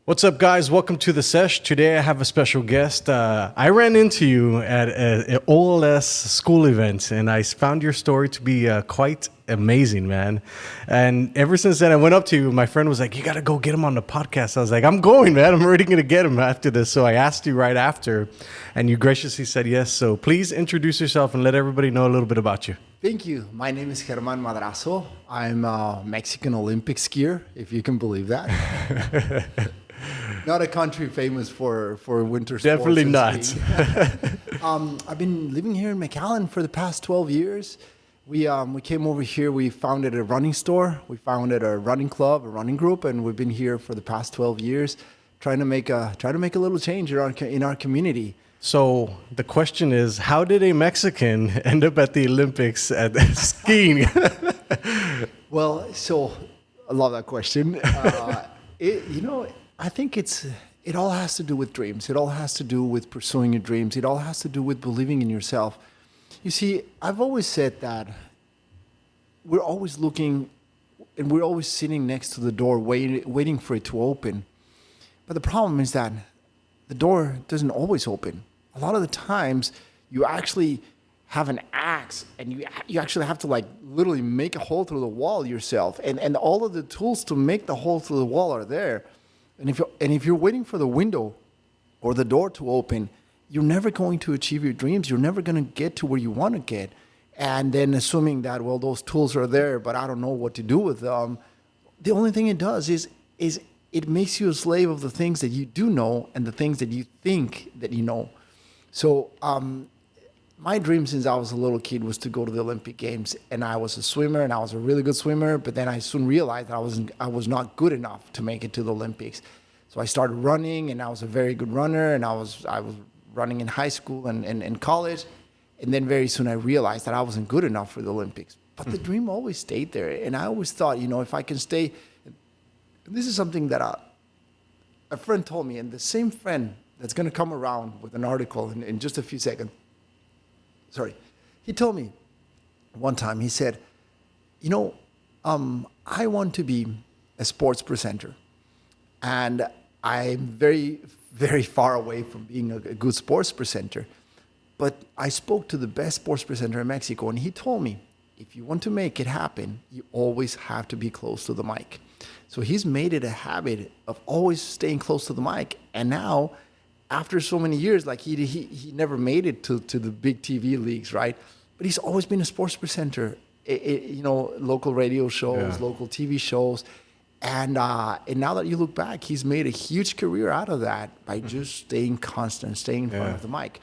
What's up, guys? Welcome to the Sesh. Today I have a special guest. I ran into you at an OLS school event, and I found your story to be quite amazing, man. And ever since then, I went up to you. My friend was like, "You got to go get him on the podcast." I was like, "I'm going, man. I'm already going to get him after this." So I asked you right after, and you graciously said yes. So please introduce yourself and let everybody know a little bit about you. Thank you. My name is Germán Madrazo. I'm a Mexican Olympic skier, if you can believe that. Not a country famous for winter sports. Definitely not. I've been living here in McAllen for the past 12 years. We came over here. We founded a running store. We founded a running club, a running group, and we've been here for the past 12 years, trying to make a little change in our community. So the question is, how did a Mexican end up at the Olympics at skiing? Well, so I love that question. I think it all has to do with dreams. It all has to do with pursuing your dreams. It all has to do with believing in yourself. You see, I've always said that we're always looking and we're always sitting next to the door waiting for it to open. But the problem is that the door doesn't always open. A lot of the times you actually have an axe and you actually have to like literally make a hole through the wall yourself. And all of the tools to make the hole through the wall are there. And if you're waiting for the window or the door to open, you're never going to achieve your dreams. You're never going to get to where you want to get. And then assuming that, well, those tools are there, but I don't know what to do with them. The only thing it does is it makes you a slave of the things that you do know and the things that you think that you know. So my dream since I was a little kid was to go to the Olympic Games, and I was a swimmer, and I was a really good swimmer. But then I soon realized that I was not good enough to make it to the Olympics. So I started running, and I was a very good runner, and I was running in high school and college, and then very soon I realized that I wasn't good enough for the Olympics. But the dream always stayed there, and I always thought, if I can stay. And this is something that a friend told me, and the same friend that's going to come around with an article in just a few seconds. Sorry. He told me one time, he said, I want to be a sports presenter. And I'm very, very far away from being a good sports presenter. But I spoke to the best sports presenter in Mexico, and he told me, if you want to make it happen, you always have to be close to the mic. So he's made it a habit of always staying close to the mic. And now, after so many years, like he never made it to the big TV leagues, right? But he's always been a sports presenter, local radio shows, local TV shows. And now that you look back, he's made a huge career out of that by just staying constant, staying in front of the mic.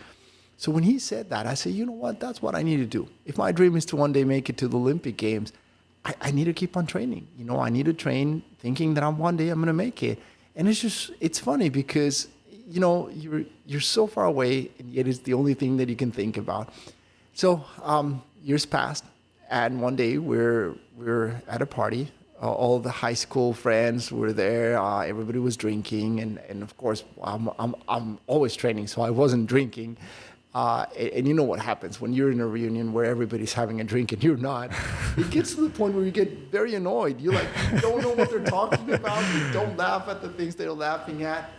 So when he said that, I said, you know what? That's what I need to do. If my dream is to one day make it to the Olympic Games, I need to keep on training. I need to train thinking that one day I'm going to make it. And it's funny because you're so far away, and yet it's the only thing that you can think about. So years passed, and one day we're at a party. All the high school friends were there. Everybody was drinking, and of course I'm always training, so I wasn't drinking. And you know what happens when you're in a reunion where everybody's having a drink and you're not. It gets to the point where you get very annoyed. You don't know what they're talking about. You don't laugh at the things they're laughing at.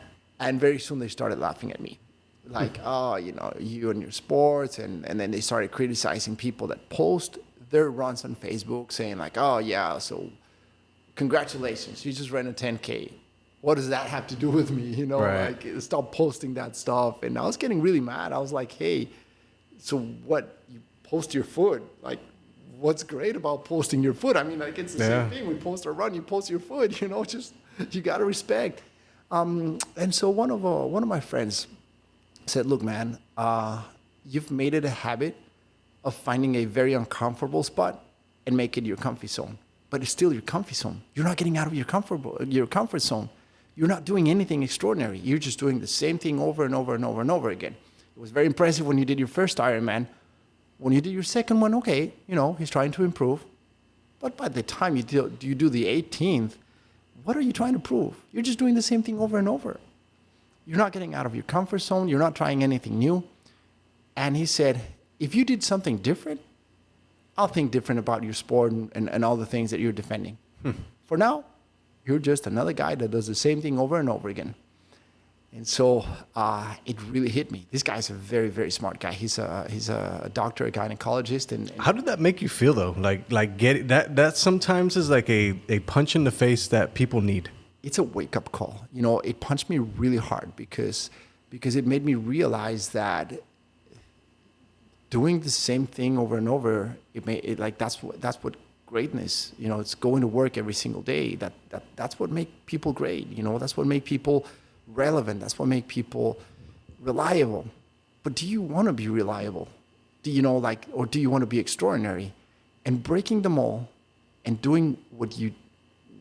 And very soon they started laughing at me. Like, you and your sports. And then they started criticizing people that post their runs on Facebook saying like, oh, yeah, so congratulations, you just ran a 10K. What does that have to do with me? Right. Like, stop posting that stuff. And I was getting really mad. I was like, hey, so what? You post your foot? Like, what's great about posting your foot? I mean, like, it's the same thing. We post our run, you post your foot, just, you got to respect. And so one of my friends said, look, man, you've made it a habit of finding a very uncomfortable spot and make it your comfy zone. But it's still your comfy zone. You're not getting out of your comfort zone. You're not doing anything extraordinary. You're just doing the same thing over and over and over and over again. It was very impressive when you did your first Ironman. When you did your second one, okay, he's trying to improve. But by the time you do the 18th, what are you trying to prove? You're just doing the same thing over and over. You're not getting out of your comfort zone. You're not trying anything new. And he said, if you did something different, I'll think different about your sport and all the things that you're defending. For now, You're just another guy that does the same thing over and over again. And so it really hit me. This guy's a very, very smart guy. He's a doctor, a gynecologist. And How did that make you feel though? Like get that sometimes is like a punch in the face that people need. it's a wake up call. You know, it punched me really hard because it made me realize that doing the same thing over and over, that's what greatness. You know, it's going to work every single day. That's what make people great. You know, that's what make people relevant. That's what make people reliable. But do you want to be reliable? Do you know, or do you want to be extraordinary? And breaking them all and doing what you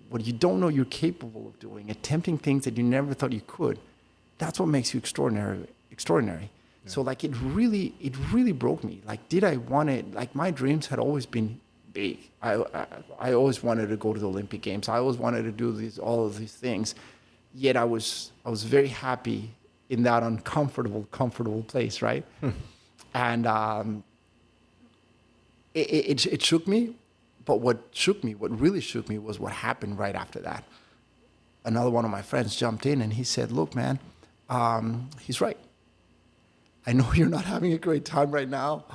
don't know you're capable of doing, attempting things that you never thought you could, that's what makes you extraordinary. Yeah. So it really broke me. Did I want it? My dreams had always been big. I always wanted to go to the Olympic Games. I always wanted to do all of these things. Yet I was very happy in that comfortable place, right? And it shook me. But what really shook me was what happened right after that. Another one of my friends jumped in and he said, "Look, man, he's right. I know you're not having a great time right now.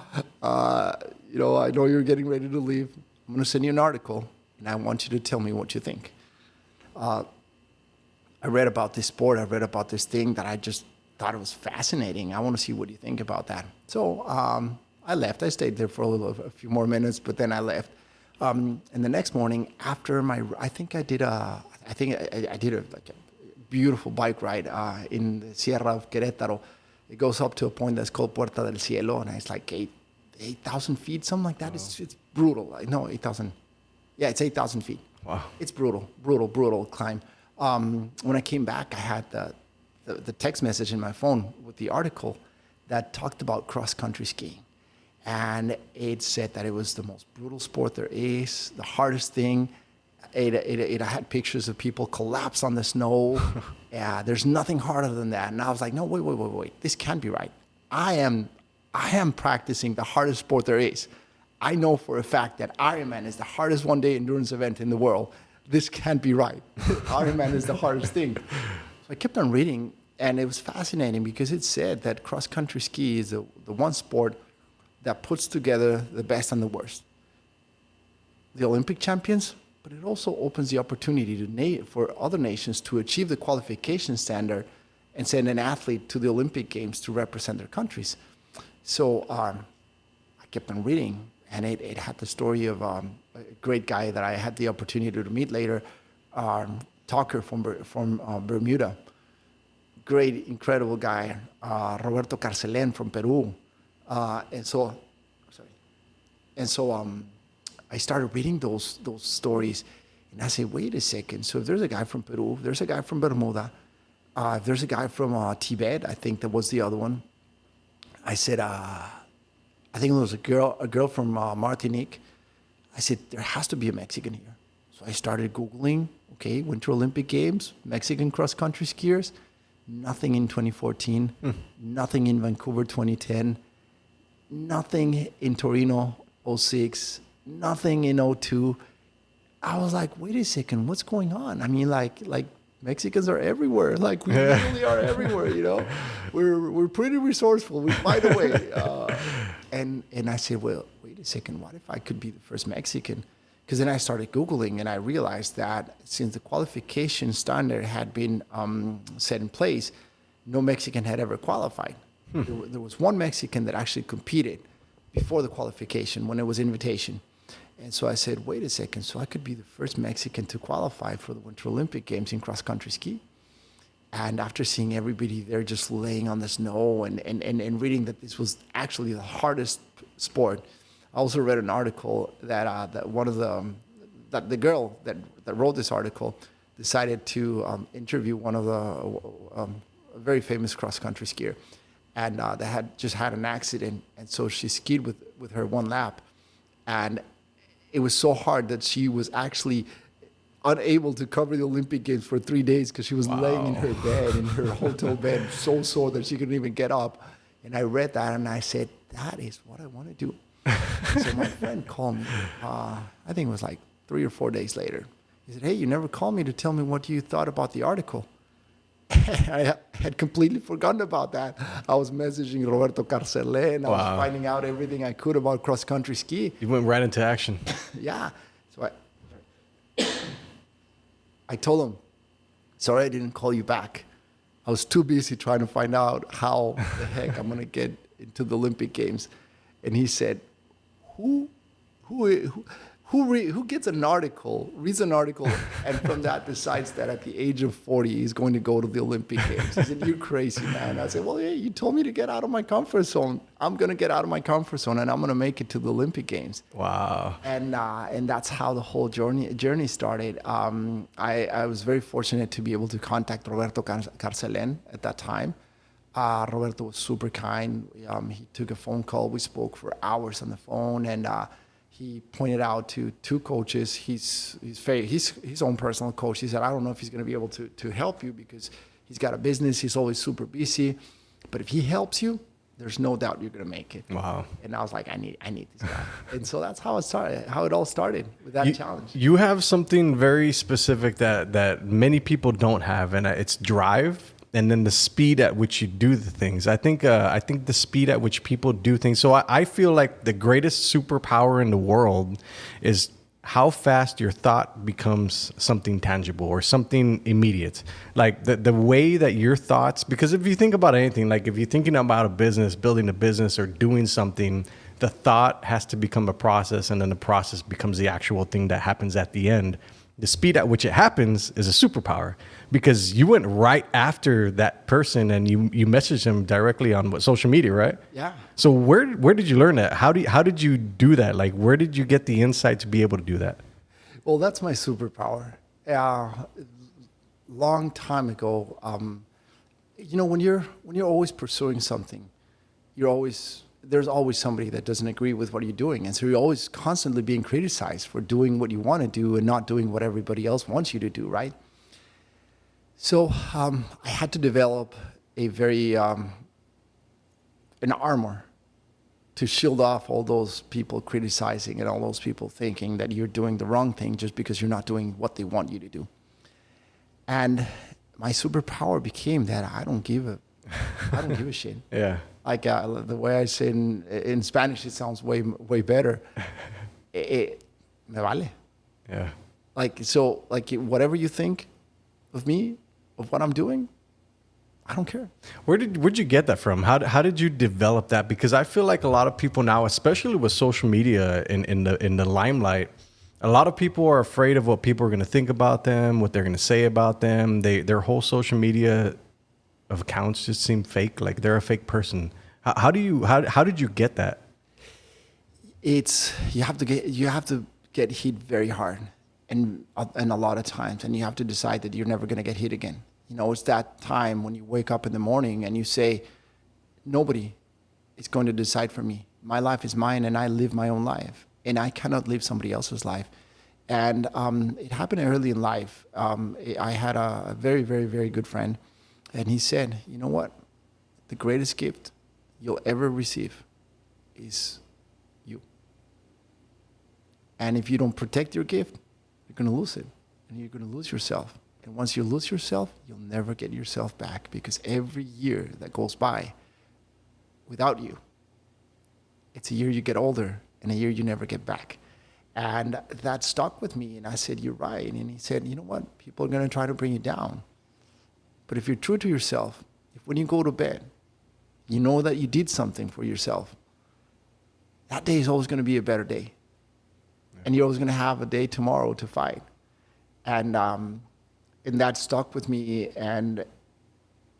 I know you're getting ready to leave. I'm going to send you an article, and I want you to tell me what you think." I read about this sport. I read about this thing that I just thought it was fascinating. I want to see what you think about that. So I left. I stayed there for a few more minutes, but then I left. And the next morning, after I did a beautiful bike ride in the Sierra of Querétaro. It goes up to a point that's called Puerta del Cielo, and it's 8,000 feet, something like that. Wow. It's brutal. No, 8,000. Yeah, it's 8,000 feet. Wow. It's brutal climb. When I came back, I had the text message in my phone with the article that talked about cross-country skiing. And it said that it was the most brutal sport there is, the hardest thing. It had pictures of people collapse on the snow. Yeah, there's nothing harder than that. And I was like, no, wait. This can't be right. I am practicing the hardest sport there is. I know for a fact that Ironman is the hardest one-day endurance event in the world. This can't be right. Ironman is the hardest thing. So I kept on reading, and it was fascinating because it said that cross-country ski is the one sport that puts together the best and the worst. The Olympic champions, but it also opens the opportunity for other nations to achieve the qualification standard and send an athlete to the Olympic Games to represent their countries. So I kept on reading, and it had the story of a great guy that I had the opportunity to meet later, Tucker from Bermuda. Great, incredible guy, Roberto Carcelén from Peru. And so I started reading those stories, and I said, wait a second. So if there's a guy from Peru, there's a guy from Bermuda, if there's a guy from Tibet, I think that was the other one. I said, I think it was a girl from Martinique. I said, there has to be a Mexican here. So I started Googling, Winter Olympic Games, Mexican cross-country skiers. Nothing in 2014, nothing in Vancouver 2010, nothing in Torino 06, nothing in 02. I was like, wait a second, what's going on? I mean, like Mexicans are everywhere. We really are everywhere, you know. We're pretty resourceful. We find a way. And I said, well, wait a second, what if I could be the first Mexican? Because then I started Googling, and I realized that since the qualification standard had been set in place, no Mexican had ever qualified. There was one Mexican that actually competed before the qualification when it was invitation. And so I said, wait a second, so I could be the first Mexican to qualify for the Winter Olympic Games in cross-country ski. And after seeing everybody there just laying on the snow and reading that this was actually the hardest sport, I also read an article that the girl that wrote this article decided to interview one of a very famous cross-country skier. And they had just had an accident, and so she skied with her one lap, and it was so hard that she was actually unable to cover the Olympic Games for 3 days because she was laying in her bed, in her hotel bed, so sore that she couldn't even get up. And I read that, and I said, that is what I want to do. So my friend called me, I think it was 3 or 4 days later. He said, hey, you never called me to tell me what you thought about the article. I had completely forgotten about that. I was messaging Roberto Carcelén. I was finding out everything I could about cross-country ski. You went right into action. Yeah. So I told him, sorry I didn't call you back. I was too busy trying to find out how the heck I'm going to get into the Olympic Games. And he said, who gets an article, reads an article, and from that decides that at the age of 40 he's going to go to the Olympic Games? He said, you're crazy, man. I said, well, yeah, you told me to get out of my comfort zone. I'm going to get out of my comfort zone, and I'm going to make it to the Olympic Games. Wow. And that's how the whole journey started. I was very fortunate to be able to contact Roberto Carcelén at that time. Roberto was super kind. He took a phone call. We spoke for hours on the phone, and he pointed out to two coaches. He's his own personal coach. He said, I don't know if he's going to be able to help you because he's got a business. He's always super busy. But if he helps you, there's no doubt you're going to make it. Wow. And I was like, I need this guy. And so that's how it all started with that challenge. You have something very specific that many people don't have, and it's drive. And then the speed at which you do the things. I think the speed at which people do things. So I feel like the greatest superpower in the world is how fast your thought becomes something tangible or something immediate. Like the way that your thoughts, because if you think about anything, like if you're thinking about a business, building a business or doing something, the thought has to become a process, and then the process becomes the actual thing that happens at the end. The speed at which it happens is a superpower, because you went right after that person and you messaged him directly on social media, right? Yeah. So where did you learn that? How did you do that? Like, where did you get the insight to be able to do that? Well, that's my superpower. Long time ago, when you're always pursuing something, there's always somebody that doesn't agree with what you're doing. And so you're always constantly being criticized for doing what you want to do and not doing what everybody else wants you to do, right? So I had to develop a very, an armor to shield off all those people criticizing and all those people thinking that you're doing the wrong thing just because you're not doing what they want you to do. And my superpower became that I don't give a shit. Yeah. Like the way I say in Spanish, it sounds way better. Me vale. Yeah. Like whatever you think of me, of what I'm doing, I don't care. Where'd you get that from? How did you develop that? Because I feel like a lot of people now, especially with social media in the limelight, a lot of people are afraid of what people are going to think about them, what they're going to say about them. Their whole social media of accounts just seem fake, like they're a fake person. How did you get that? You have to get hit very hard, and a lot of times, and you have to decide that you're never going to get hit again. It's that time when you wake up in the morning and you say, nobody is going to decide for me. My life is mine, and I live my own life, and I cannot live somebody else's life. And it happened early in life. I had a very, very, very good friend. And he said, you know what? The greatest gift you'll ever receive is you. And if you don't protect your gift, you're going to lose it. And you're going to lose yourself. And once you lose yourself, you'll never get yourself back, because every year that goes by without you, it's a year you get older and a year you never get back. And that stuck with me. And I said, you're right. And he said, you know what? People are going to try to bring you down. But if you're true to yourself, if when you go to bed, you know that you did something for yourself, that day is always going to be a better day. Yeah. And you're always going to have a day tomorrow to fight. And that stuck with me. And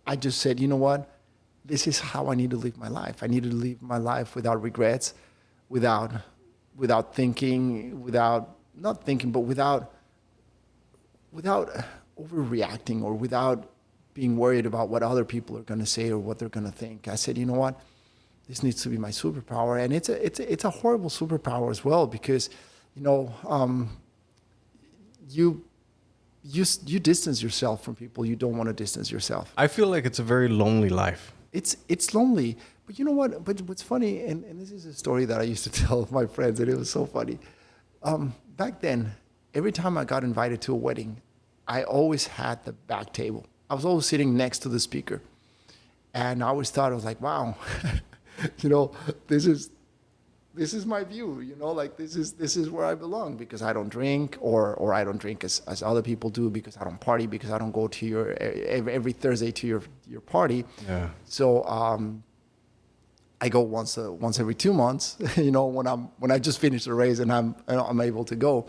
I just said, you know what? This is how I need to live my life. I need to live my life without regrets, without thinking, not thinking, but without overreacting, or without being worried about what other people are going to say or what they're going to think. I said, you know what? This needs to be my superpower. And it's a horrible superpower as well, because, you distance yourself from people you don't want to distance yourself. I feel like it's a very lonely life. It's lonely. But you know what? But what's funny, and this is a story that I used to tell my friends, and it was so funny. Back then, every time I got invited to a wedding, I always had the back table. I was always sitting next to the speaker. And I always thought, I was like, wow, you know, this is my view, you know, like this is where I belong, because I don't drink, or I don't drink as other people do, because I don't party, because I don't go to your every Thursday to your party. Yeah. So I go once every 2 months, you know, when I just finished the race and I'm able to go.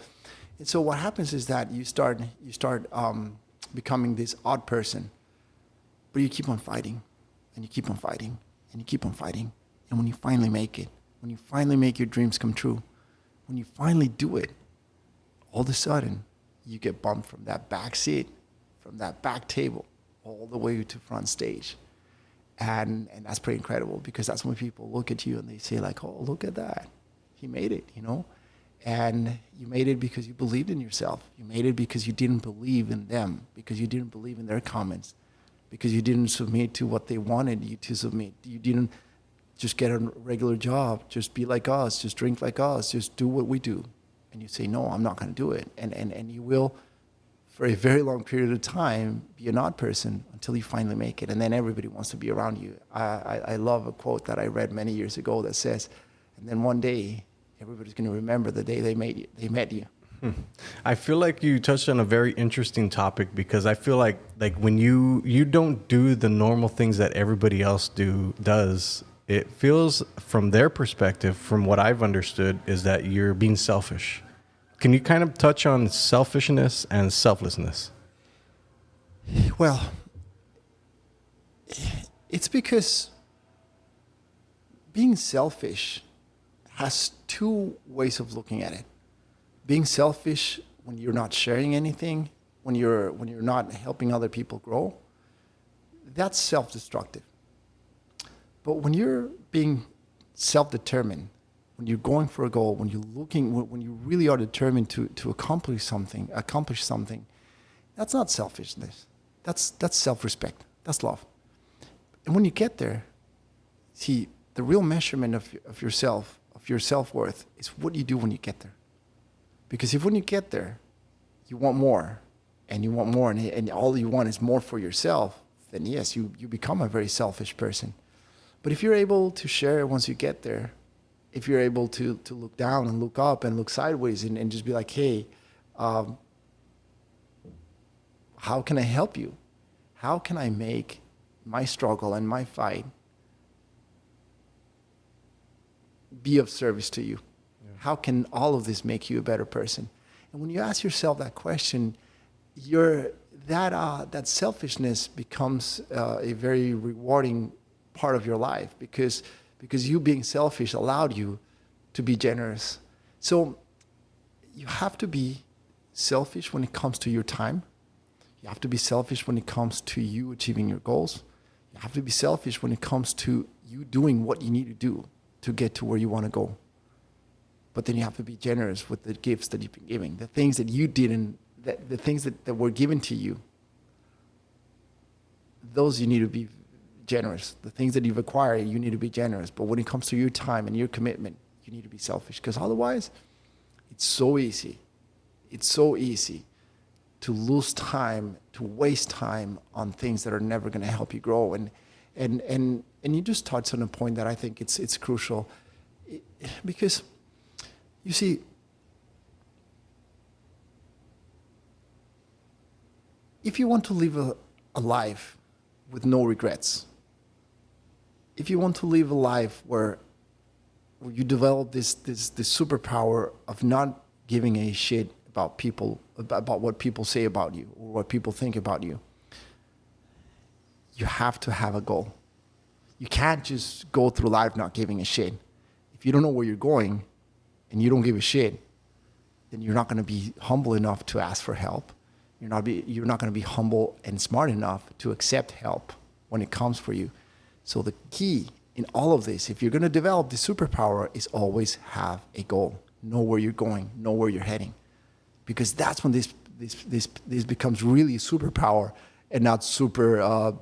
And so what happens is that you start becoming this odd person, but you keep on fighting, and you keep on fighting, and you keep on fighting. And when you finally make it, when you finally make your dreams come true, when you finally do it, all of a sudden you get bumped from that back seat, from that back table, all the way to front stage. And that's pretty incredible, because that's when people look at you and they say like, oh, look at that. He made it, you know? And you made it because you believed in yourself. You made it because you didn't believe in them, because you didn't believe in their comments, because you didn't submit to what they wanted you to submit. You didn't just get a regular job, just be like us, just drink like us, just do what we do. And you say, no, I'm not going to do it. And you will, for a very long period of time, be an odd person until you finally make it. And then everybody wants to be around you. I love a quote that I read many years ago that says, and then one day, everybody's going to remember the day they met you. I feel like you touched on a very interesting topic, because I feel like when you don't do the normal things that everybody else does, it feels from their perspective, from what I've understood, is that you're being selfish. Can you kind of touch on selfishness and selflessness? Well, it's because being selfish has two ways of looking at it. Being selfish when you're not sharing anything, when you're not helping other people grow, that's self-destructive. But when you're being self-determined, when you're going for a goal, when you really are determined to accomplish something, that's not selfishness. That's self-respect. That's love. And when you get there, see, the real measurement of yourself, of your self-worth, is what you do when you get there. Because if when you get there, you want more, and all you want is more for yourself, then yes, you become a very selfish person. But if you're able to share once you get there, if you're able to look down and look up and look sideways and just be like, hey, how can I help you? How can I make my struggle and my fight be of service to you? How can all of this make you a better person? And when you ask yourself that question, that selfishness becomes a very rewarding part of your life, because you being selfish allowed you to be generous. So you have to be selfish when it comes to your time. You have to be selfish when it comes to you achieving your goals. You have to be selfish when it comes to you doing what you need to do to get to where you want to go. But then you have to be generous with the gifts that you've been giving, the things that you didn't, the things that were given to you. Those you need to be generous. The things that you've acquired, you need to be generous. But when it comes to your time and your commitment, you need to be selfish, because otherwise, it's so easy. It's so easy to lose time, to waste time on things that are never going to help you grow. And you just touched on a point that I think it's crucial, because you see, if you want to live a life with no regrets, if you want to live a life where you develop this superpower of not giving a shit about people, about what people say about you or what people think about you, you have to have a goal. You can't just go through life not giving a shit. If you don't know where you're going and you don't give a shit, then you're not going to be humble enough to ask for help. You're not going to be humble and smart enough to accept help when it comes for you. So the key in all of this, if you're going to develop the superpower, is always have a goal. Know where you're going. Know where you're heading, because that's when this becomes really a superpower and not superficial.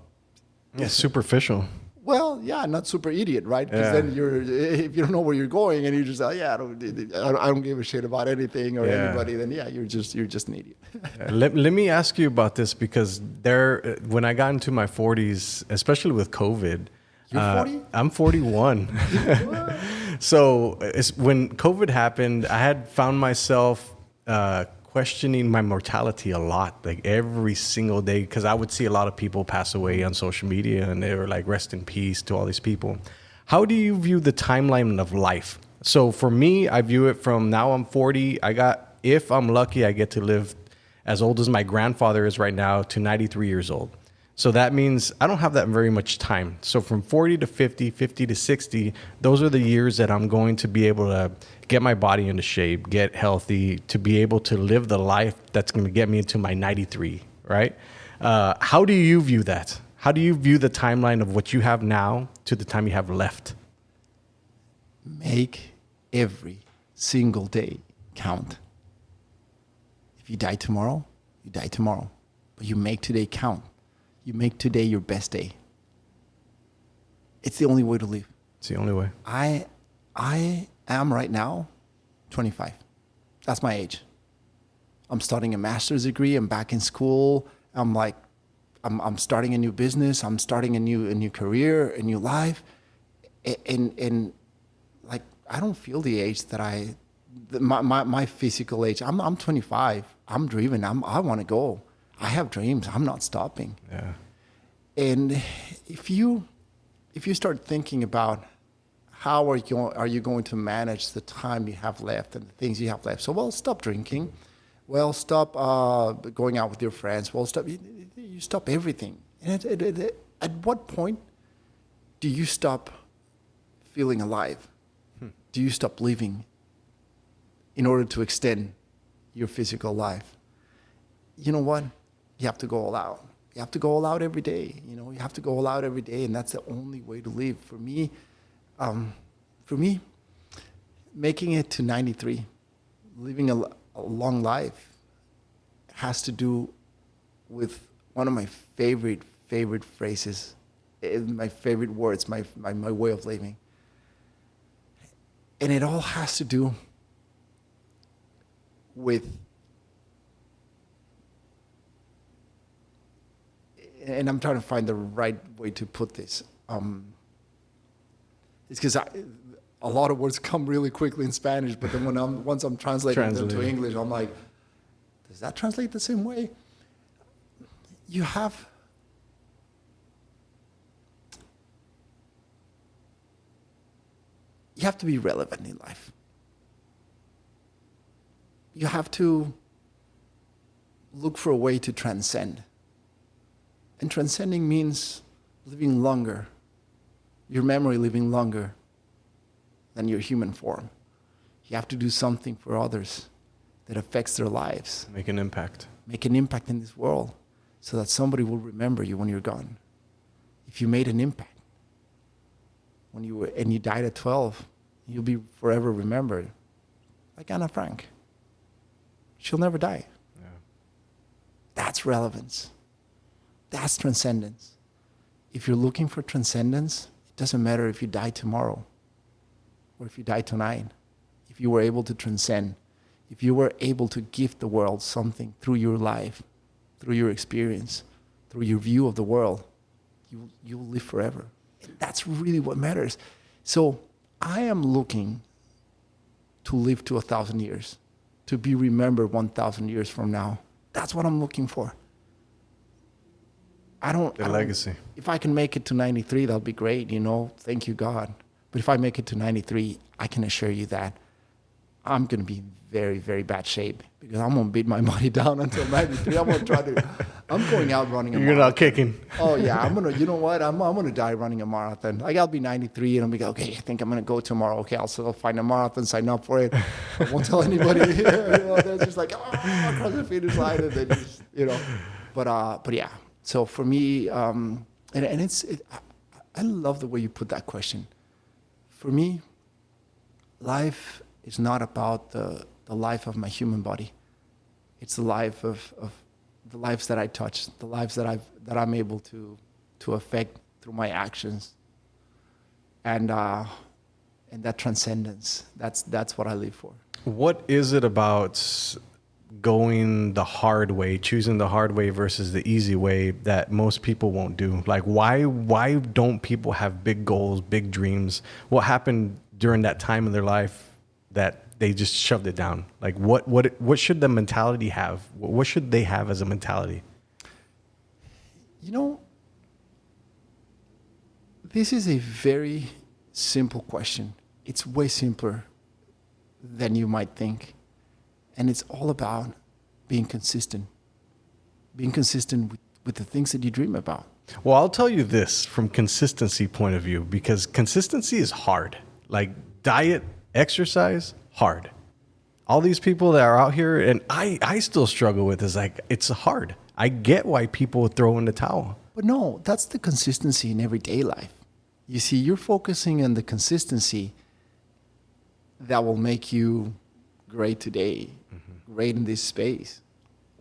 Well, yeah, not super idiot, right? Because Yeah. then if you don't know where you're going and you're just like, yeah, I don't give a shit about anything or Yeah. anybody, then yeah, you're just an idiot. Let me ask you about this because when I got into my 40s, especially with COVID, You're 40? I'm 41. So when COVID happened, I had found myself questioning my mortality a lot, like every single day, because I would see a lot of people pass away on social media and they were like, rest in peace to all these people. How do you view the timeline of life? So for me, I view it from now I'm 40. If I'm lucky, I get to live as old as my grandfather is right now to 93 years old. So that means I don't have that very much time. So from 40 to 50, 50 to 60, those are the years that I'm going to be able to get my body into shape, get healthy, to be able to live the life that's going to get me into my 93, right? How do you view that? How do you view the timeline of what you have now to the time you have left? Make every single day count. If you die tomorrow, you die tomorrow. But you make today count. You make today your best day. It's the only way to live. It's the only way. I am right now 25. That's my age. I'm starting a master's degree. I'm back in school. I'm starting a new business. I'm starting a new career, a new life. And like, I don't feel the age that my physical age. I'm 25. I'm driven. I want to go. I have dreams. I'm not stopping. Yeah. And if you start thinking about how are you going to manage the time you have left and the things you have left? So, well, stop drinking. Well, stop going out with your friends. Well, you stop everything. And at what point do you stop feeling alive? Do you stop living in order to extend your physical life? You know what? You have to go all out. You have to go all out every day. You have to go all out every day, and that's the only way to live. For me, making it to 93, living a long life, has to do with one of my favorite phrases, my favorite words, my way of living. And it all has to do with, and I'm trying to find the right way to put this. It's because a lot of words come really quickly in Spanish, but then once I'm translating them to English, I'm like, does that translate the same way? You have to be relevant in life. You have to look for a way to transcend. And transcending means living longer, your memory living longer than your human form. You have to do something for others that affects their lives. Make an impact. Make an impact in this world so that somebody will remember you when you're gone. If you made an impact and you died at 12, you'll be forever remembered. Like Anna Frank. She'll never die. Yeah. That's relevance. That's transcendence. If you're looking for transcendence, it doesn't matter if you die tomorrow or if you die tonight. If you were able to transcend, if you were able to give the world something through your life, through your experience, through your view of the world, you'll live forever. And that's really what matters. So I am looking to live to 1,000 years, to be remembered 1,000 years from now. That's what I'm looking for. Legacy. If I can make it to 93, that'll be great, thank you, God. But if I make it to 93, I can assure you that I'm going to be in very, very bad shape because I'm going to beat my body down until 93. I'm going out running a marathon. You're not kicking. Oh, yeah. You know what? I'm going to die running a marathon. Like, I'll be 93 and I'll be like, okay, I think I'm going to go tomorrow. Okay, I'll find a marathon, sign up for it. I won't tell anybody. They're just like, across the finish line. And then just, But yeah. So for me, I love the way you put that question. For me, life is not about the life of my human body. It's the life of the lives that I touch, the lives that I'm able to affect through my actions, and that transcendence. That's what I live for. What is it about going the hard way, choosing the hard way versus the easy way that most people won't do? Like, why don't people have big goals, big dreams? What happened during that time in their life that they just shoved it down? Like, what should the mentality have? What should they have as a mentality? You know, this is a very simple question. It's way simpler than you might think. And it's all about being consistent. Being consistent with the things that you dream about. Well, I'll tell you this from consistency point of view, because consistency is hard. Like diet, exercise, hard. All these people that are out here, and I still struggle with, is like, it's hard. I get why people throw in the towel. But no, that's the consistency in everyday life. You see, you're focusing on the consistency that will make you great today, great in this space.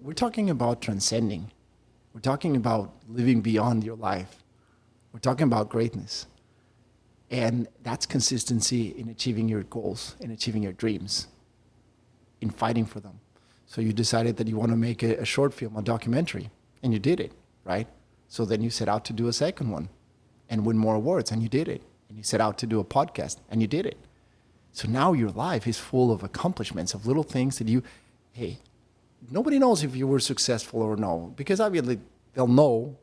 We're talking about transcending. We're talking about living beyond your life. We're talking about greatness. And that's consistency in achieving your goals, in achieving your dreams, in fighting for them. So you decided that you want to make a short film, a documentary, and you did it, right? So then you set out to do a second one and win more awards, and you did it. And you set out to do a podcast, and you did it. So now your life is full of accomplishments, of little things that hey, nobody knows if you were successful or no, because obviously they'll know,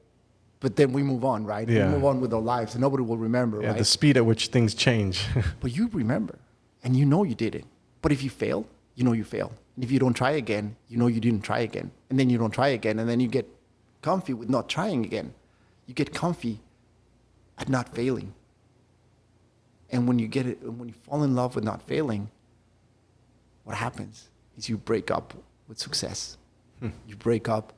but then we move on, right? Yeah. We move on with our lives, and nobody will remember, Yeah, right? the speed at which things change. But you remember, and you know you did it. But if you fail, you know you failed. And if you don't try again, you know you didn't try again. And then you don't try again, and then you get comfy with not trying again. You get comfy at not failing. And when you get it, when you fall in love with not failing, what happens is you break up with success. You break up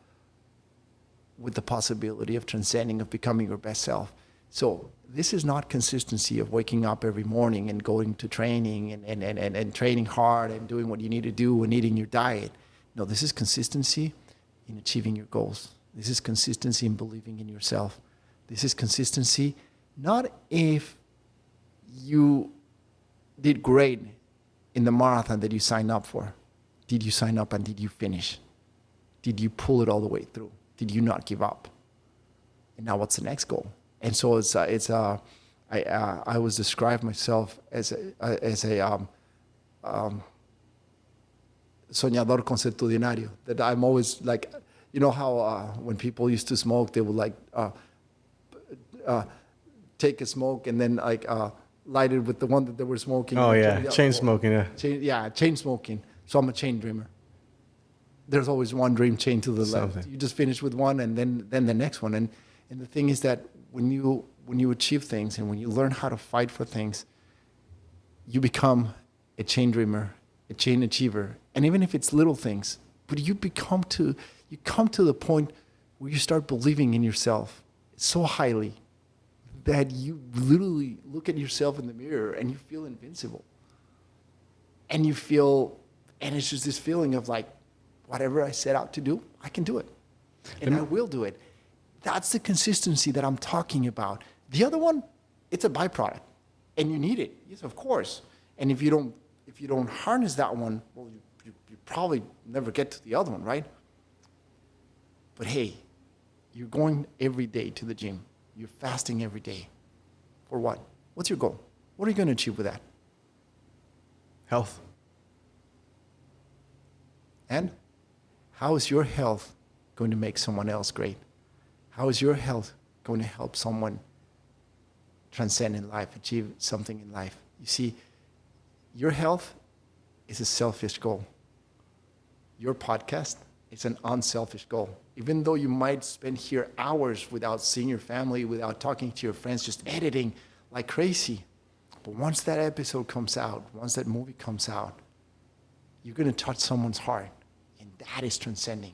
with the possibility of transcending, of becoming your best self. So this is not consistency of waking up every morning and going to training and training hard and doing what you need to do and eating your diet. No, this is consistency in achieving your goals. This is consistency in believing in yourself. This is consistency not if you did great in the marathon that you signed up for. Did you sign up and did you finish? Did you pull it all the way through? Did you not give up? And now what's the next goal? And so I always describe myself as a soñador consuetudinario. That I'm always like, you know how when people used to smoke, they would like take a smoke and then like light it with the one that they were smoking. Oh yeah, chain smoking. Yeah, chain smoking. So I'm a chain dreamer. There's always one dream chain to the left. You just finish with one and then the next one. And the thing is that when you achieve things and when you learn how to fight for things, you become a chain dreamer, a chain achiever. And even if it's little things, but you come to the point where you start believing in yourself so highly that you literally look at yourself in the mirror and you feel invincible. And it's just this feeling of like, whatever I set out to do, I can do it. And I will do it. That's the consistency that I'm talking about. The other one, it's a byproduct. And you need it. Yes, of course. And if you don't harness that one, well, you probably never get to the other one, right? But hey, you're going every day to the gym. You're fasting every day. For what? What's your goal? What are you going to achieve with that? Health. And how is your health going to make someone else great? How is your health going to help someone transcend in life, achieve something in life? You see, your health is a selfish goal. Your podcast is an unselfish goal. Even though you might spend here hours without seeing your family, without talking to your friends, just editing like crazy. But once that episode comes out, once that movie comes out, you're going to touch someone's heart. And that is transcending.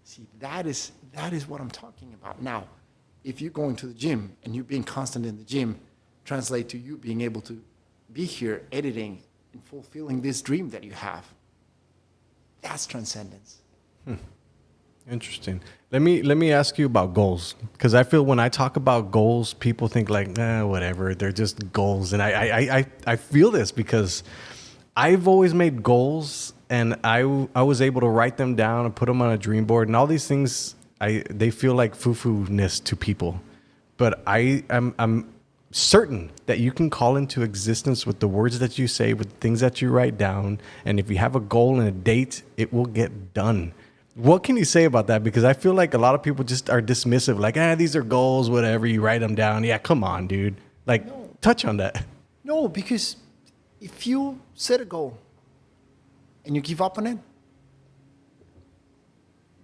See, that is what I'm talking about. Now, if you're going to the gym and you being constant in the gym, translate to you being able to be here editing and fulfilling this dream that you have. That's transcendence. Interesting. Let me ask you about goals, because I feel when I talk about goals, people think like, whatever, they're just goals, and I feel this because I've always made goals, and I was able to write them down and put them on a dream board, and all these things they feel like foo-foo-ness to people, but I'm certain that you can call into existence with the words that you say, with things that you write down, and if you have a goal and a date, it will get done. What can you say about that? Because I feel like a lot of people just are dismissive, like, these are goals, whatever, you write them down. Yeah, come on, dude. Like, No. touch on that. No, because if you set a goal and you give up on it,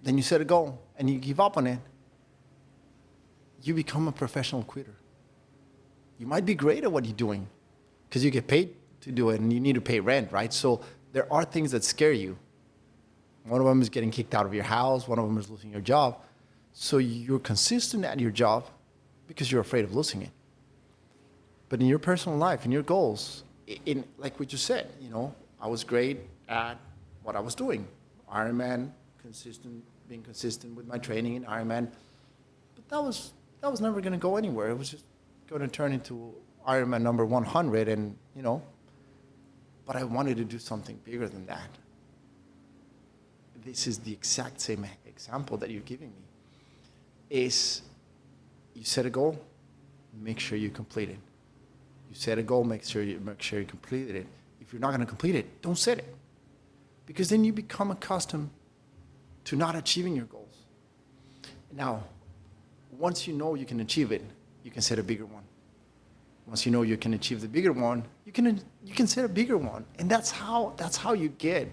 then you set a goal and you give up on it, you become a professional quitter. You might be great at what you're doing because you get paid to do it and you need to pay rent, right? So there are things that scare you. One of them is getting kicked out of your house. One of them is losing your job. So you're consistent at your job because you're afraid of losing it. But in your personal life, in your goals, in like we just said, I was great at what I was doing. Ironman, being consistent with my training in Ironman. But that was never going to go anywhere. It was just going to turn into Ironman number 100, and but I wanted to do something bigger than that. This is the exact same example that you're giving me. Is you set a goal, make sure you complete it. You set a goal, make sure you complete it. If you're not going to complete it, don't set it, because then you become accustomed to not achieving your goals. Now, once you know you can achieve it, you can set a bigger one. Once you know you can achieve the bigger one, you can set a bigger one, and that's how you get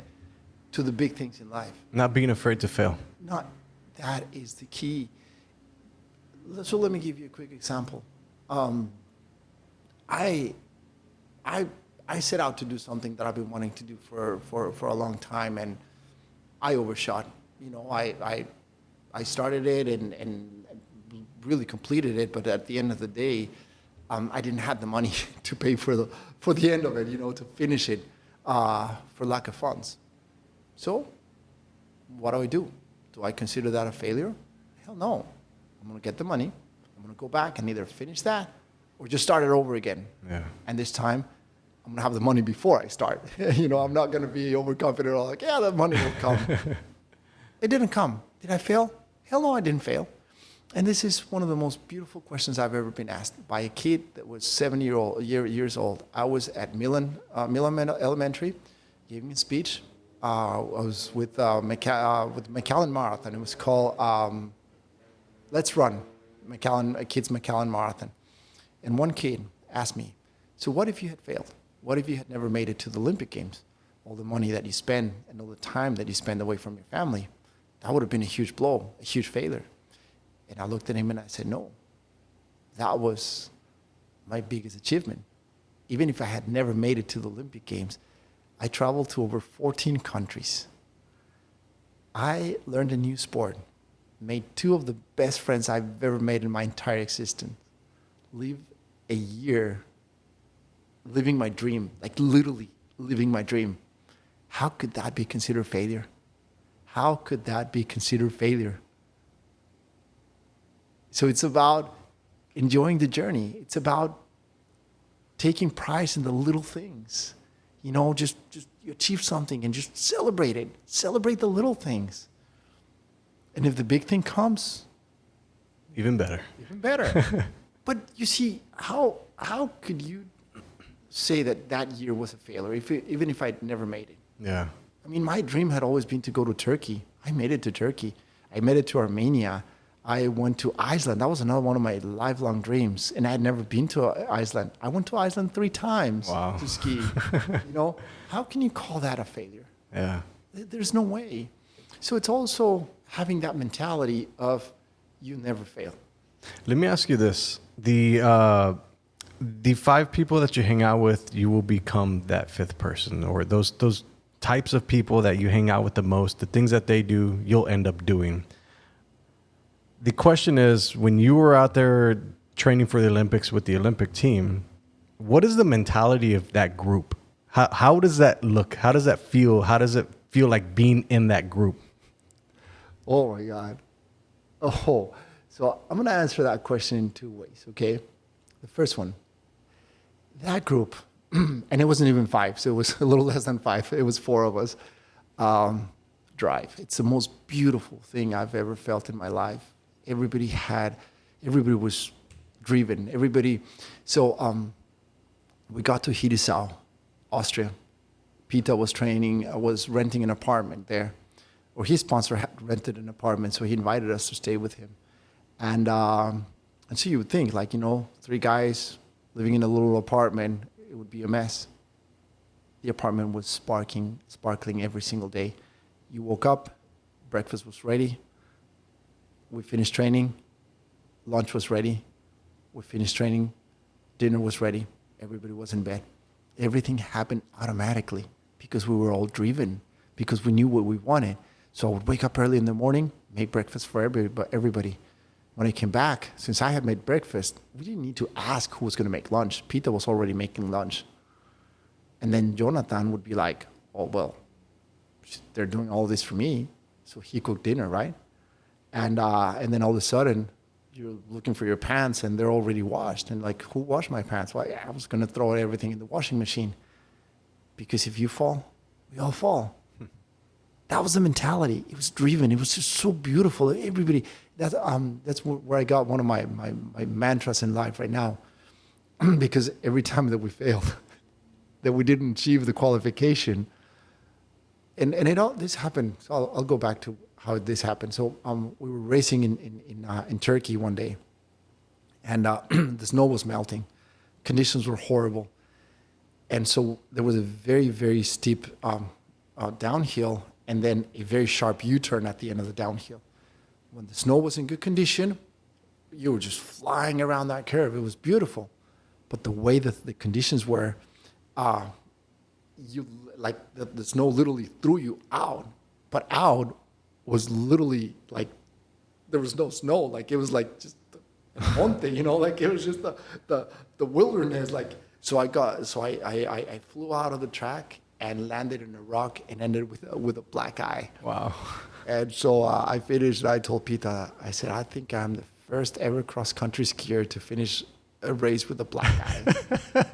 to the big things in life. Not being afraid to fail. That is the key. So let me give you a quick example. I set out to do something that I've been wanting to do for a long time, and I overshot. I started it and really completed it, but at the end of the day, I didn't have the money to pay for the end of it, to finish it, for lack of funds. So, what do? Do I consider that a failure? Hell no. I'm going to get the money. I'm going to go back and either finish that or just start it over again. Yeah. And this time, I'm going to have the money before I start. I'm not going to be overconfident or like, yeah, the money will come. It didn't come. Did I fail? Hell no, I didn't fail. And this is one of the most beautiful questions I've ever been asked by a kid that was 7 years old. I was at Milan Elementary, gave me a speech. I was with McAllen Marathon. It was called Let's Run, Kids McAllen Marathon. And one kid asked me, so what if you had failed? What if you had never made it to the Olympic Games? All the money that you spend and all the time that you spend away from your family, that would have been a huge blow, a huge failure. And I looked at him and I said, no, that was my biggest achievement. Even if I had never made it to the Olympic Games, I traveled to over 14 countries. I learned a new sport, made two of the best friends I've ever made in my entire existence, lived a year living my dream, like literally living my dream. How could that be considered failure? How could that be considered failure? So it's about enjoying the journey. It's about taking pride in the little things. Just you achieve something and just celebrate it. Celebrate the little things. And if the big thing comes, even better. Even better. But you see, how could you say that year was a failure, even if I'd never made it? Yeah. I mean, my dream had always been to go to Turkey. I made it to Turkey. I made it to Armenia. I went to Iceland. That was another one of my lifelong dreams. And I had never been to Iceland. I went to Iceland 3 times to ski. How can you call that a failure? Yeah. There's no way. So it's also having that mentality of you never fail. Let me ask you this. The 5 people that you hang out with, you will become that 5th person, or those types of people that you hang out with the most, the things that they do, you'll end up doing. The question is, when you were out there training for the Olympics with the Olympic team, what is the mentality of that group? How does that look? How does that feel? How does it feel like being in that group? Oh my God. Oh, so I'm going to answer that question in two ways, okay? The first one, that group, and it wasn't even five, so it was a little less than five. It was four of us. Drive. It's the most beautiful thing I've ever felt in my life. Everybody was driven. We got to Hildesau, Austria. Peter was renting an apartment there, or his sponsor had rented an apartment, so he invited us to stay with him. And so you would think, like, three guys living in a little apartment, it would be a mess. The apartment was sparkling every single day. You woke up, breakfast was ready. We finished training. Lunch was ready. We finished training. Dinner was ready. Everybody was in bed. Everything happened automatically because we were all driven, because we knew what we wanted. So I would wake up early in the morning, make breakfast for everybody. When I came back, since I had made breakfast, we didn't need to ask who was going to make lunch. Peter was already making lunch. And then Jonathan would be like, oh, well, they're doing all this for me. So he cooked dinner, right? And then all of a sudden, you're looking for your pants and they're already washed. And like, who washed my pants? Well, yeah, I was going to throw everything in the washing machine. Because if you fall, we all fall. That was the mentality. It was driven. It was just so beautiful. Everybody, that's where I got one of my mantras in life right now. Because every time that we failed, that we didn't achieve the qualification, and this happened. So I'll go back to how this happened. So we were racing in Turkey one day, and the snow was melting. Conditions were horrible, and so there was a very, very steep downhill, and then a very sharp U-turn at the end of the downhill. When the snow was in good condition, you were just flying around that curve. It was beautiful, but the way that the conditions were, the snow literally threw you out, but out was literally like there was no snow. Like it was like just one thing, like it was just the wilderness. Like so I flew out of the track and landed in a rock and ended with a black eye. Wow. And so I finished. I told Peter, I said, I think I'm the first ever cross country skier to finish a race with a black eye.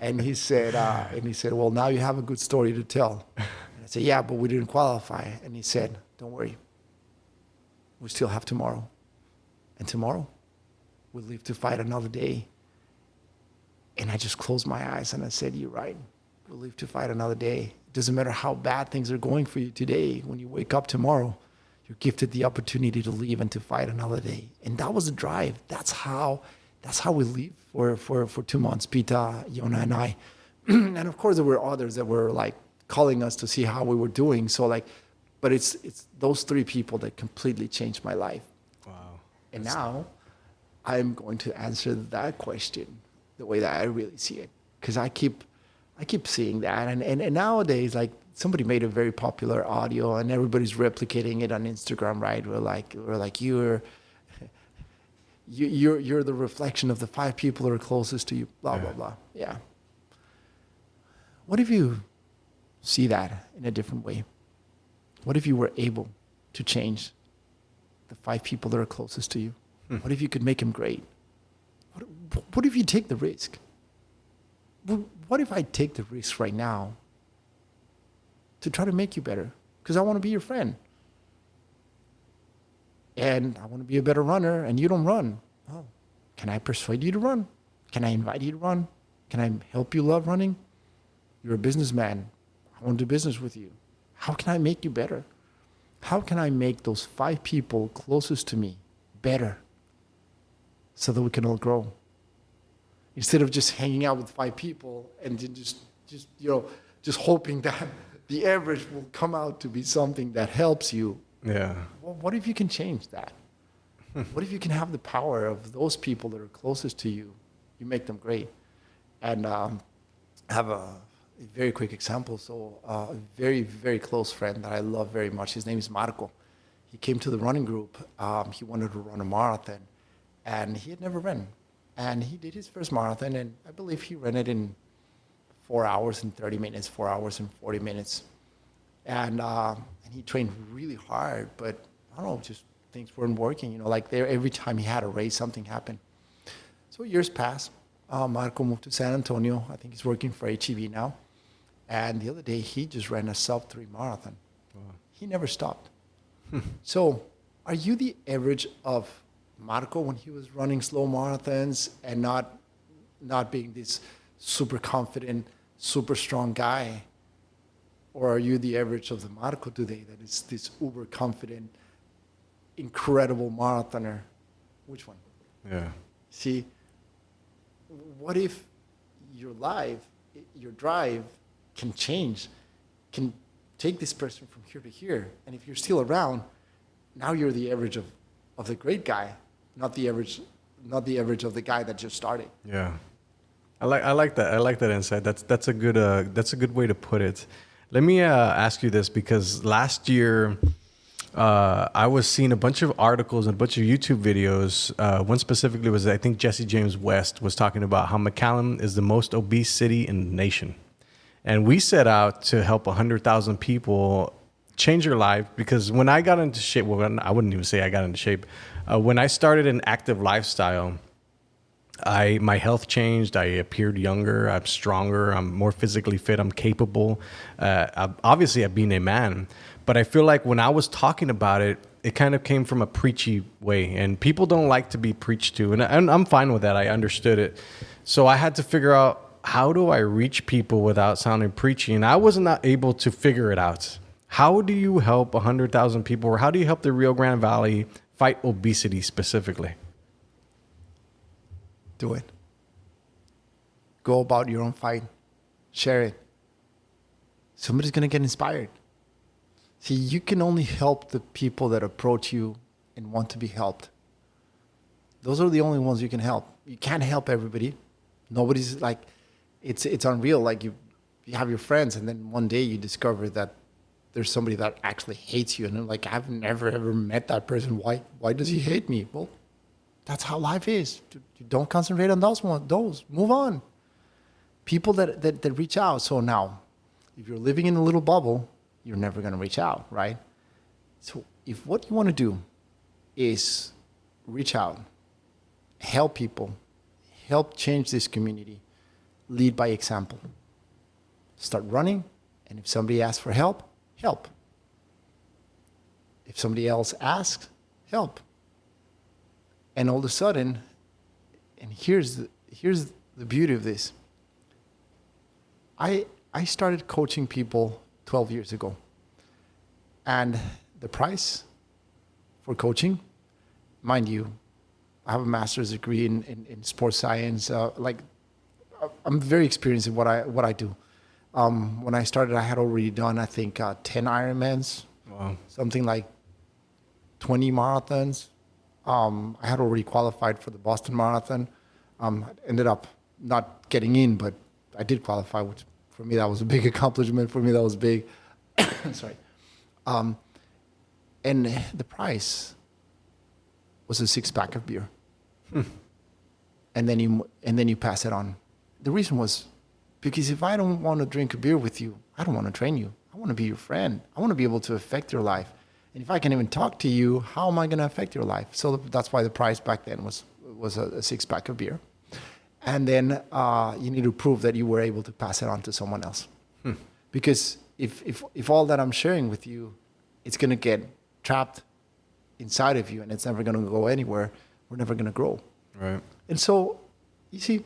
And he said, well, now you have a good story to tell. And I said, yeah, but we didn't qualify. And he said, don't worry. We still have tomorrow. And tomorrow, we'll live to fight another day. And I just closed my eyes and I said, you're right. We'll live to fight another day. It doesn't matter how bad things are going for you today. When you wake up tomorrow, you're gifted the opportunity to live and to fight another day. And that was the drive. That's how we live for 2 months, Peter, Yona, and I. And of course, there were others that were like calling us to see how we were doing. So but it's those three people that completely changed my life. Wow. And now I'm going to answer that question the way that I really see it, because I keep seeing that. And nowadays, like somebody made a very popular audio and everybody's replicating it on Instagram, right? We're like you're the reflection of the 5 people that are closest to you, blah, blah, blah. Yeah. What if you see that in a different way? What if you were able to change the 5 people that are closest to you? What if you could make them great? What if you take the risk? What if I take the risk right now to try to make you better? Because I want to be your friend. And I want to be a better runner, and you don't run. Oh, can I persuade you to run? Can I invite you to run? Can I help you love running? You're a businessman. I want to do business with you. How can I make you better? How can I make those 5 people closest to me better so that we can all grow? Instead of just hanging out with 5 people and just hoping that the average will come out to be something that helps you. Yeah. Well, what if you can change that? What if you can have the power of those people that are closest to you? You make them great. And I have a very quick example. So a very, very close friend that I love very much, his name is Marco. He came to the running group. He wanted to run a marathon, and he had never run. And he did his first marathon, and I believe he ran it in 4 hours and 30 minutes, 4 hours and 40 minutes. And he trained really hard, but I don't know, just things weren't working. You know, like there, every time he had a race, something happened. So years passed. Marco moved to San Antonio. I think he's working for HEB now. And the other day, he just ran a sub-3 marathon. Wow. He never stopped. So are you the average of Marco when he was running slow marathons and not being this super confident, super strong guy? Or are you the average of the Marco today that is this uber confident, incredible marathoner? Which one? Yeah. See, what if your life, your drive can change, can take this person from here to here, and if you're still around, now you're the average of the great guy, not the average of the guy that just started. Yeah. I like that. I like that insight. That's a good way to put it. Let me ask you this, because last year I was seeing a bunch of articles and a bunch of YouTube videos. One specifically was, I think Jesse James West was talking about how McAllen is the most obese city in the nation. And we set out to help 100,000 people change their life, because when I got into shape, well, I wouldn't even say I got into shape. When I started an active lifestyle, my health changed. I appeared younger. I'm stronger. I'm more physically fit. I'm capable. Obviously, of being a man. But I feel like when I was talking about it, it kind of came from a preachy way. And people don't like to be preached to. And I'm fine with that. I understood it. So I had to figure out, how do I reach people without sounding preachy? And I was not able to figure it out. How do you help 100,000 people? Or how do you help the Rio Grande Valley fight obesity specifically? Do it. Go about your own fight. Share it. Somebody's going to get inspired. See, you can only help the people that approach you and want to be helped. Those are the only ones you can help. You can't help everybody. Nobody's like, it's unreal. Like you have your friends, and then one day you discover that there's somebody that actually hates you. And they're like, I've never, ever met that person. Why does he hate me? Well, that's how life is. You don't concentrate on those. Move on. People that reach out. So now, if you're living in a little bubble, you're never going to reach out, right? So if what you want to do is reach out, help people, help change this community, lead by example. Start running, and if somebody asks for help, help. If somebody else asks, help. And all of a sudden, and here's the beauty of this. I started coaching people 12 years ago. And the price for coaching, mind you, I have a master's degree in sports science. I'm very experienced in what I do. When I started, I had already done, I think, 10 Ironmans, wow, something like 20 marathons. I had already qualified for the Boston Marathon. Ended up not getting in, but I did qualify, which for me, that was a big accomplishment. For me, that was big. Sorry. And the price was a 6-pack of beer. And then you pass it on. The reason was because if I don't want to drink a beer with you, I don't want to train you. I want to be your friend. I want to be able to affect your life. And if I can even talk to you, how am I going to affect your life? So that's why the price back then was a 6-pack of beer. And then you need to prove that you were able to pass it on to someone else. Because if all that I'm sharing with you, it's going to get trapped inside of you and it's never going to go anywhere, we're never going to grow. Right. And so, you see,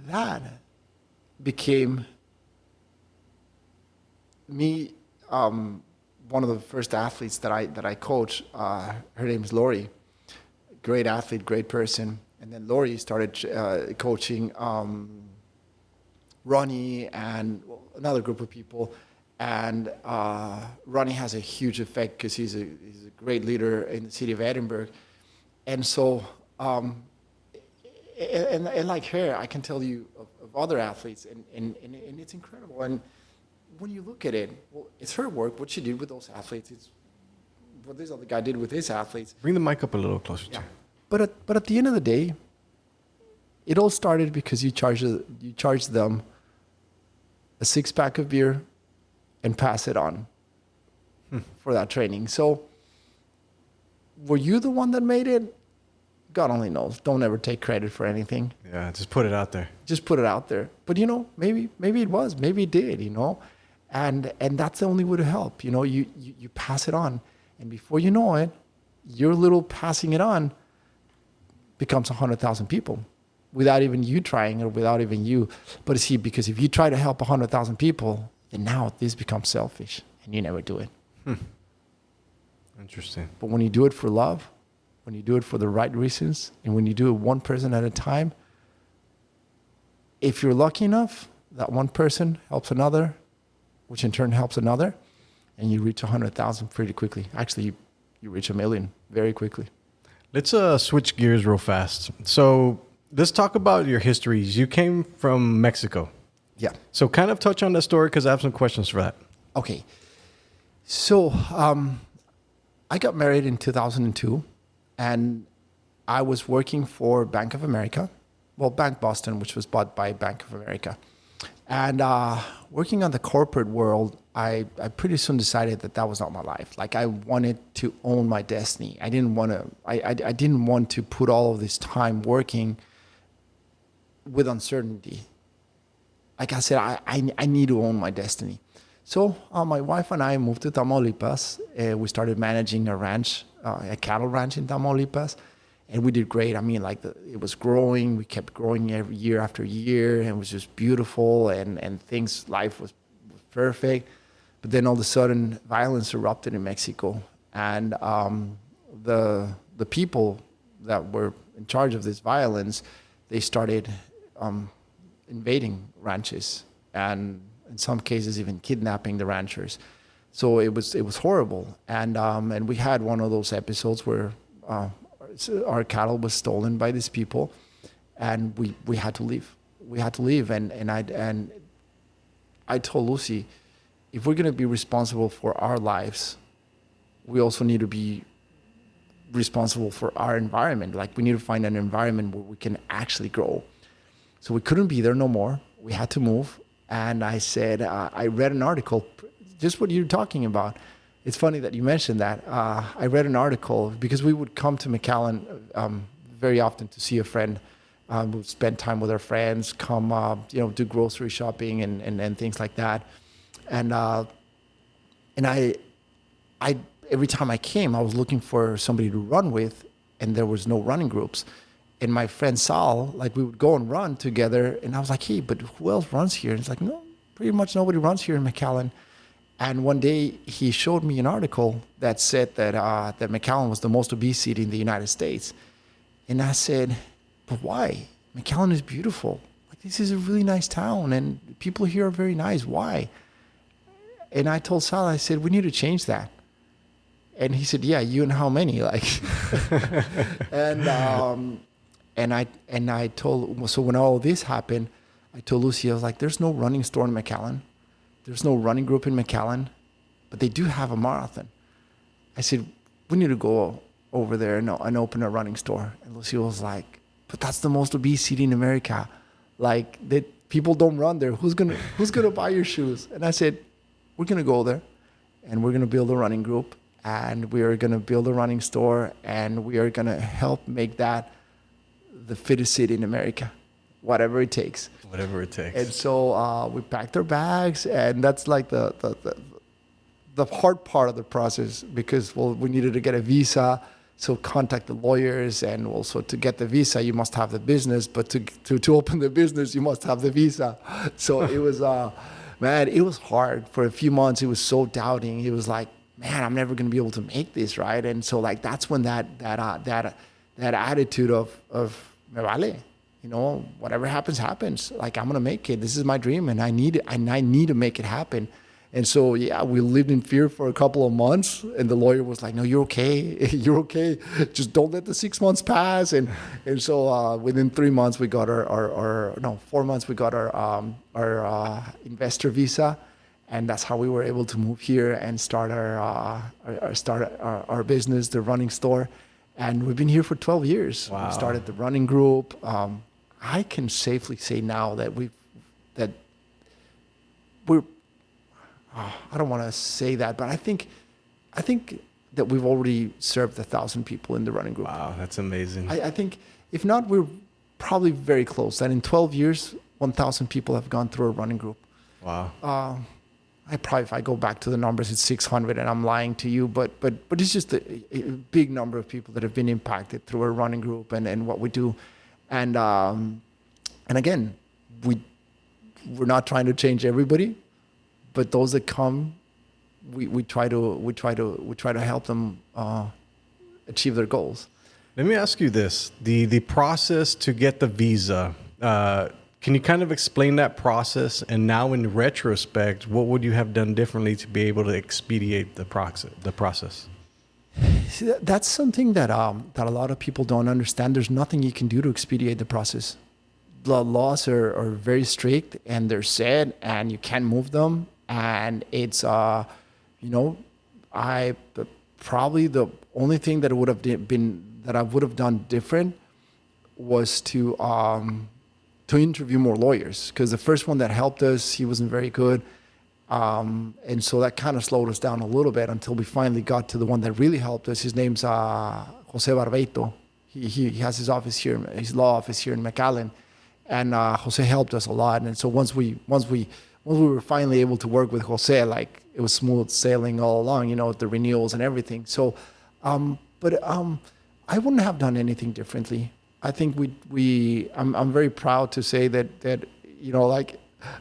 that became me, one of the first athletes that I coach. Her name's Lori. Great athlete, great person. And then Lori started coaching Ronnie and another group of people. And Ronnie has a huge effect because he's a great leader in the city of Edinburgh. And so, and like her, I can tell you of other athletes, and it's incredible. And when you look at it, well, it's her work, what she did with those athletes. It's what this other guy did with his athletes. Bring the mic up a little closer. Yeah. But at the end of the day, it all started because you charged them a 6-pack of beer and pass it on for that training. So were you the one that made it? God only knows. Don't ever take credit for anything. Yeah, just put it out there. Just put it out there. But maybe it was, maybe it did, and that's the only way to help. You pass it on, and before you know it, your little passing it on becomes 100,000 people, without even you trying or without even you. But see, because if you try to help 100,000 people, then now this becomes selfish, and you never do it. Interesting. But when you do it for love, when you do it for the right reasons, and when you do it one person at a time, if you're lucky enough, that one person helps another, which in turn helps another, and you reach 100,000 pretty quickly. Actually, you reach 1 million very quickly. Let's switch gears real fast. So let's talk about your histories. You came from Mexico. Yeah. So kind of touch on that story because I have some questions for that. Okay. So I got married in 2002, and I was working for Bank of America. Well, Bank Boston, which was bought by Bank of America. And working on the corporate world, I pretty soon decided that was not my life. Like, I wanted to own my destiny. I didn't want to put all of this time working with uncertainty. Like I said, I need to own my destiny. So my wife and I moved to Tamaulipas. We started managing a ranch, a cattle ranch in Tamaulipas. And we did great. I mean, it was growing. We kept growing every year after year, and it was just beautiful. And life was perfect. But then all of a sudden, violence erupted in Mexico, and the people that were in charge of this violence, they started invading ranches, and in some cases even kidnapping the ranchers. So it was horrible. And we had one of those episodes where our cattle was stolen by these people, and we had to leave. We had to leave, and I told Lucy, if we're going to be responsible for our lives, we also need to be responsible for our environment. Like, we need to find an environment where we can actually grow. So we couldn't be there no more. We had to move. And I said, I read an article, just what you're talking about. It's funny that you mentioned that. I read an article because we would come to McAllen very often to see a friend. We'd spend time with our friends, come, do grocery shopping and things like that. And I every time I came, I was looking for somebody to run with, and there was no running groups. And my friend Sal, we would go and run together, and I was like, hey, but who else runs here? And it's like, no, pretty much nobody runs here in McAllen. And one day he showed me an article that said that McAllen was the most obese city in the United States. And I said, but why? McAllen is beautiful. This is a really nice town, and people here are very nice. Why? And I told Sal, I said, we need to change that. And he said, yeah, you and how many? And I told, so when all this happened, I told Lucy, I was like, there's no running store in McAllen. There's no running group in McAllen, but they do have a marathon. I said, we need to go over there and open a running store. And Lucy was like, but that's the most obese city in America. People don't run there. Who's gonna buy your shoes? And I said, we're gonna go there, and we're gonna build a running group, and we are gonna build a running store, and we are gonna help make that the fittest city in America, whatever it takes. Whatever it takes. And so we packed our bags, and that's the hard part of the process, because we needed to get a visa, so contact the lawyers, and also to get the visa you must have the business, but to open the business you must have the visa. So it was it was hard for a few months. It was so doubting. It was like, man, I'm never gonna be able to make this, right? And so that's when that attitude of me vale. Whatever happens. I'm gonna make it. This is my dream, and I need to make it happen. And so, yeah, we lived in fear for a couple of months, and the lawyer was like, no, you're okay. You're okay. Just don't let the 6 months pass. And so within 3 months, we got 4 months, we got our investor visa. And that's how we were able to move here and start our business, the running store. And we've been here for 12 years. Wow. We started the running group. I can safely say now that we're I don't want to say that, but I think that we've already served 1,000 people in the running group. Wow, that's amazing. I think if not, we're probably very close. That in 12 years, 1,000 people have gone through a running group. Wow. If I go back to the numbers, it's 600, and I'm lying to you. But it's just a big number of people that have been impacted through a running group and what we do, and again, we're not trying to change everybody, but those that come, we try to help them achieve their goals. Let me ask you this: the process to get the visa. Can you kind of explain that process? And now, in retrospect, what would you have done differently to be able to expedite the process? See, that's something that a lot of people don't understand. There's nothing you can do to expedite the process. The laws are very strict, and they're set, and you can't move them. And it's probably the only thing that would have been that I would have done different was to interview more lawyers, because the first one that helped us, he wasn't very good. And so that kind of slowed us down a little bit until we finally got to the one that really helped us. His name's Jose Barbeito. He has his office here, his law office here in McAllen. And Jose helped us a lot. And so once we were finally able to work with Jose, like it was smooth sailing all along, the renewals and everything. So, I wouldn't have done anything differently. I think I'm very proud to say that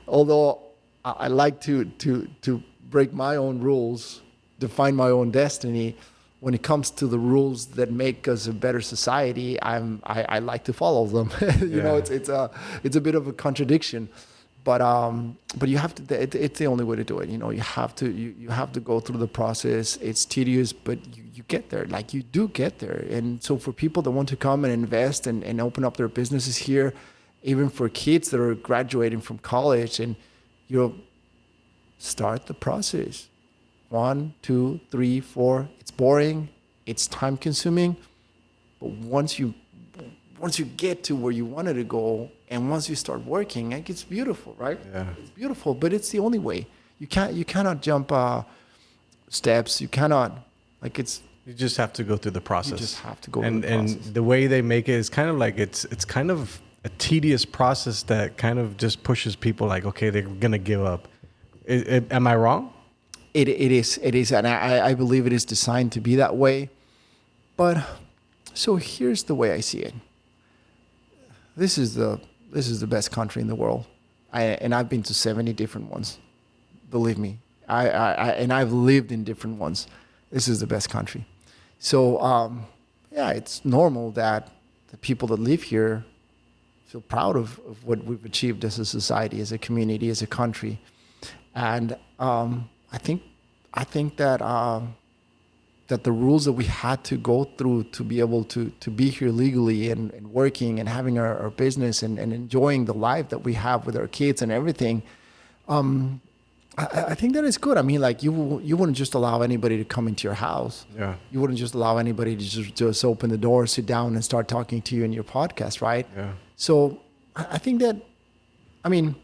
although I like to break my own rules, define my own destiny, when it comes to the rules that make us a better society, I like to follow them. It's a bit of a contradiction, but you have to. It's the only way to do it. You have to go through the process. It's tedious, but you get there. Like, you do get there. And so for people that want to come and invest and open up their businesses here, even for kids that are graduating from college, and start the process. 1, 2, 3, 4. It's boring. It's time consuming. But once you get to where you wanted to go, and once you start working, like, it's beautiful, right? Yeah. It's beautiful, but it's the only way. You cannot jump steps. You cannot, You just have to go through the process. You just have to go through the process. And the way they make it is kind of like it's kind of a tedious process that kind of just pushes people like, okay, they're gonna give up. Am I wrong? It is, and I believe it is designed to be that way. But so here's the way I see it. This is the best country in the world, and I've been to 70 different ones. Believe me, I've lived in different ones. This is the best country. So it's normal that the people that live here feel proud of what we've achieved as a society, as a community, as a country, and I think that the rules that we had to go through to be able to be here legally and working and having our business and enjoying the life that we have with our kids and everything, I think that is good. I mean, like, you wouldn't just allow anybody to come into your house. Yeah. You wouldn't just allow anybody to just open the door, sit down, and start talking to you in your podcast, right? Yeah. So I think that, I mean,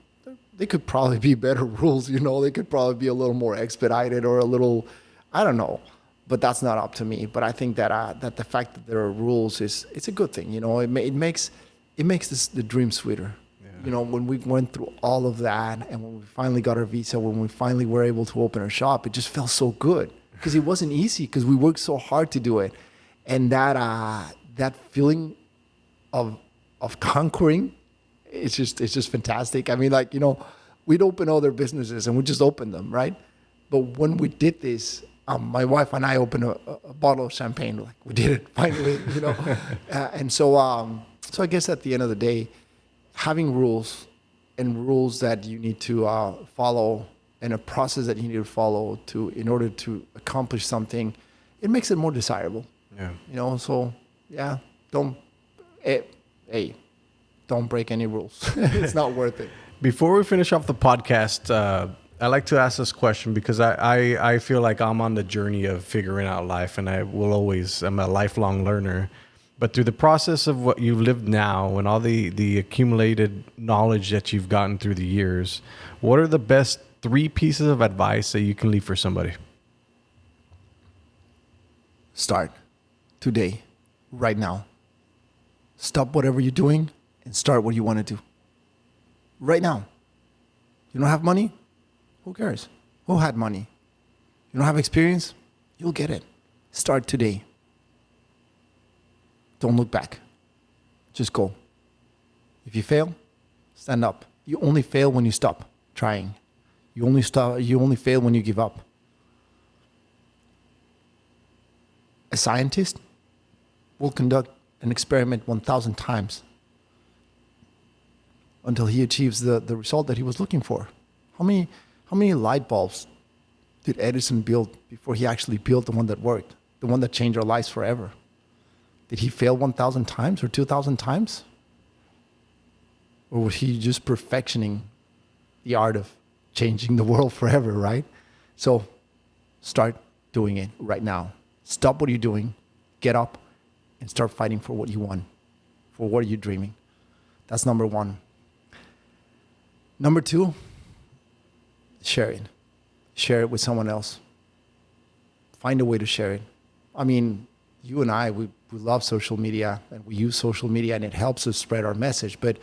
they could probably be better rules. They could probably be a little more expedited or a little, I don't know. But that's not up to me. But I think that the fact that there are rules it's a good thing. It makes the dream sweeter. Yeah. When we went through all of that, and when we finally got our visa, when we finally were able to open our shop, it just felt so good, because it wasn't easy, because we worked so hard to do it, and that feeling of conquering, it's just fantastic. I mean, we'd open other businesses and we just opened them, right? But when we did this, my wife and I opened a bottle of champagne. Like, we did it finally, and so I guess at the end of the day, having rules that you need to follow, and a process that you need to follow in order to accomplish something, it makes it more desirable. Yeah. So yeah, don't break any rules. It's not worth it. Before we finish off the podcast, I like to ask this question because I feel like I'm on the journey of figuring out life, and I'm a lifelong learner. But through the process of what you've lived now and all the accumulated knowledge that you've gotten through the years, what are the best 3 pieces of advice that you can leave for somebody? Start today, right now. Stop whatever you're doing and start what you want to do. Right now. You don't have money? Who cares? Who had money? You don't have experience? You'll get it. Start today. Don't look back. Just go. If you fail, stand up. You only fail when you stop trying. You only fail when you give up. A scientist will conduct an experiment 1,000 times until he achieves the result that he was looking for. How many light bulbs did Edison build before he actually built the one that worked, the one that changed our lives forever? Did he fail 1,000 times or 2,000 times? Or was he just perfectioning the art of changing the world forever, right? So start doing it right now. Stop what you're doing, get up, and start fighting for what you want, for what you're dreaming. That's number one. Number two, share it. Share it with someone else. Find a way to share it. I mean, you and I, we love social media, and we use social media, and it helps us spread our message, but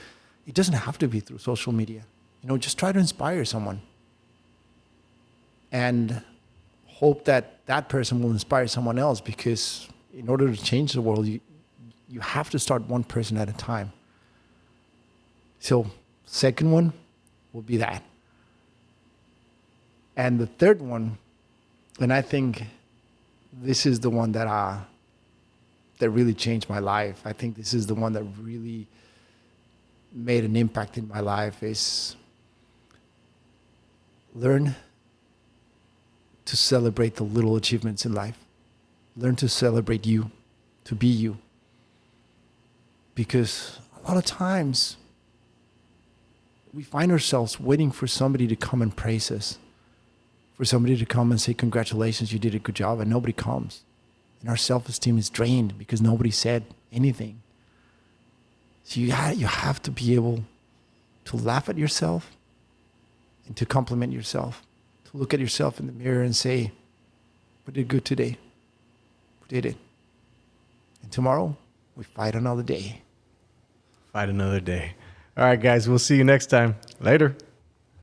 it doesn't have to be through social media. Just try to inspire someone. And hope that that person will inspire someone else, because in order to change the world, you have to start one person at a time. So second one will be that. And the third one, and I think this is the one that really changed my life. I think this is the one that really made an impact in my life, is learn to celebrate the little achievements in life. Learn to celebrate you, to be you. Because a lot of times we find ourselves waiting for somebody to come and praise us, for somebody to come and say, congratulations, you did a good job, and nobody comes. And our self-esteem is drained because nobody said anything. So you have to be able to laugh at yourself and to compliment yourself. To look at yourself in the mirror and say, we did good today. We did it. And tomorrow, we fight another day. Fight another day. All right, guys, we'll see you next time. Later.